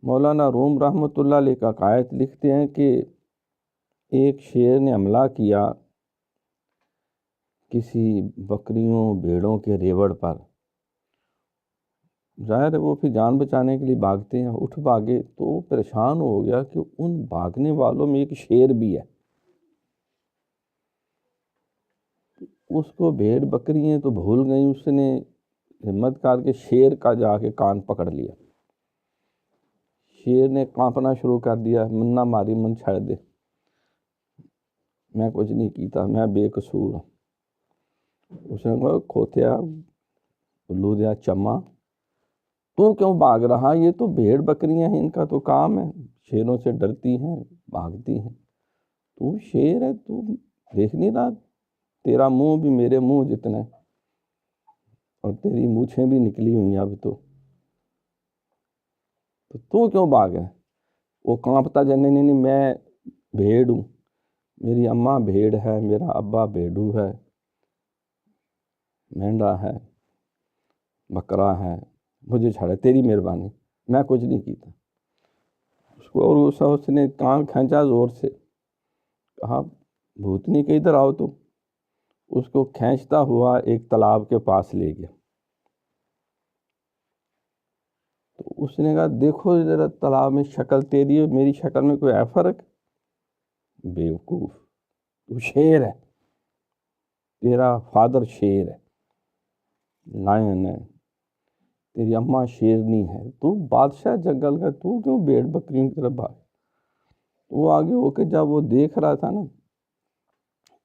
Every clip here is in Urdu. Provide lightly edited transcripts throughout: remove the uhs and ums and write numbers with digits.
مولانا روم رحمۃ اللہ علیہ کا عقائد لکھتے ہیں کہ ایک شیر نے حملہ کیا کسی بکریوں بھیڑوں کے ریوڑ پر۔ ظاہر ہے وہ پھر جان بچانے کے لیے بھاگتے ہیں، اٹھ بھاگے تو وہ پریشان ہو گیا کہ ان بھاگنے والوں میں ایک شیر بھی ہے۔ اس کو بھیڑ بکریاں تو بھول گئیں، اس نے ہمت کر کے شیر کا جا کے کان پکڑ لیا۔ شیر نے کانپنا شروع کر دیا، منا ماری من چھڑ دے، میں کچھ نہیں کیتا، میں بے قصور ہوں۔ اس نے کہا کھوتیا الو دیا چما، تو کیوں بھاگ رہا؟ یہ تو بھیڑ بکریاں ہیں، ان کا تو کام ہے، شیروں سے ڈرتی ہیں بھاگتی ہیں، تو شیر ہے، تو دیکھ نہیں رہا تیرا منہ بھی میرے منہ جتنا ہے اور تیری مونچھیں بھی نکلی ہوئی ہیں اب تو کیوں بھاگ ہے؟ وہ کانپتا جانے نہیں، میں بھیڑ ہوں، میری اماں بھیڑ ہے، میرا ابا بھیڑو ہے، مینڈا ہے، بکرا ہے، مجھے چھڑے، تیری مہربانی، میں کچھ نہیں کیتا۔ اس کو اور اس نے کان کھینچا زور سے، کہا بھوتنی کے ادھر آؤ تم۔ اس کو کھینچتا ہوا ایک تالاب کے پاس لے گیا۔ تو اس نے کہا دیکھو ذرا تالاب میں شکل تیری اور میری شکل میں کوئی ہے فرق؟ بیوقوف، تو شیر ہے، تیرا فادر شیر ہے، لائن ہے، تیری اماں شیرنی ہے، تو بادشاہ جنگل کا، تو کیوں بھیڑ بکریوں کی طرف بھاگ؟ وہ آگے ہو کے جب وہ دیکھ رہا تھا نا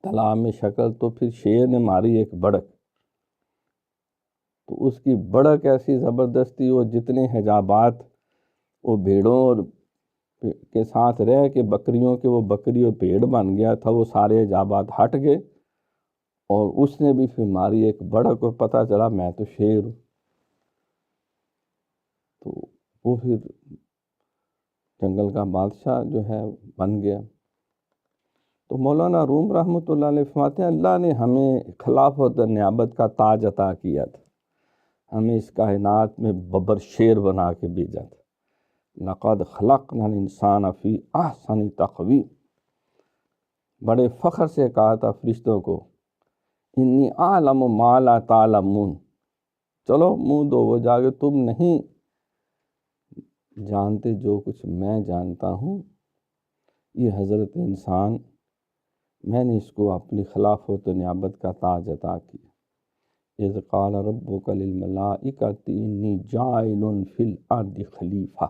تالاب میں شکل، تو پھر شیر نے ماری ایک بڑک، تو اس کی بڑک ایسی زبردستی، وہ جتنے حجابات وہ بھیڑوں کے ساتھ رہ کے بکریوں کے وہ بکری اور بھیڑ بن گیا تھا، وہ سارے حجابات ہٹ گئے، اور اس نے بھی پھر ماری ایک بڑک، اور پتہ چلا میں تو شیر ہوں۔ تو وہ پھر جنگل کا بادشاہ جو ہے بن گیا۔ تو مولانا روم رحمۃ اللہ علیہ فرماتے ہیں اللہ نے ہمیں خلافت نیابت کا تاج عطا کیا تھا، ہمیں اس کائنات میں ببر شیر بنا کے بھیجا تھا۔ لقد خلقنا الانسان فی احسن تقویم، بڑے فخر سے کہا تھا فرشتوں کو انی اعلم ما لا تعلمون، چلو منہ دو وہ جا کے، تم نہیں جانتے جو کچھ میں جانتا ہوں۔ یہ حضرت انسان، میں نے اس کو اپنی خلافت و نیابت کا تاج عطا کیا۔ اذ قال ربک للملائکۃ انی جاعل فی الارض خلیفہ،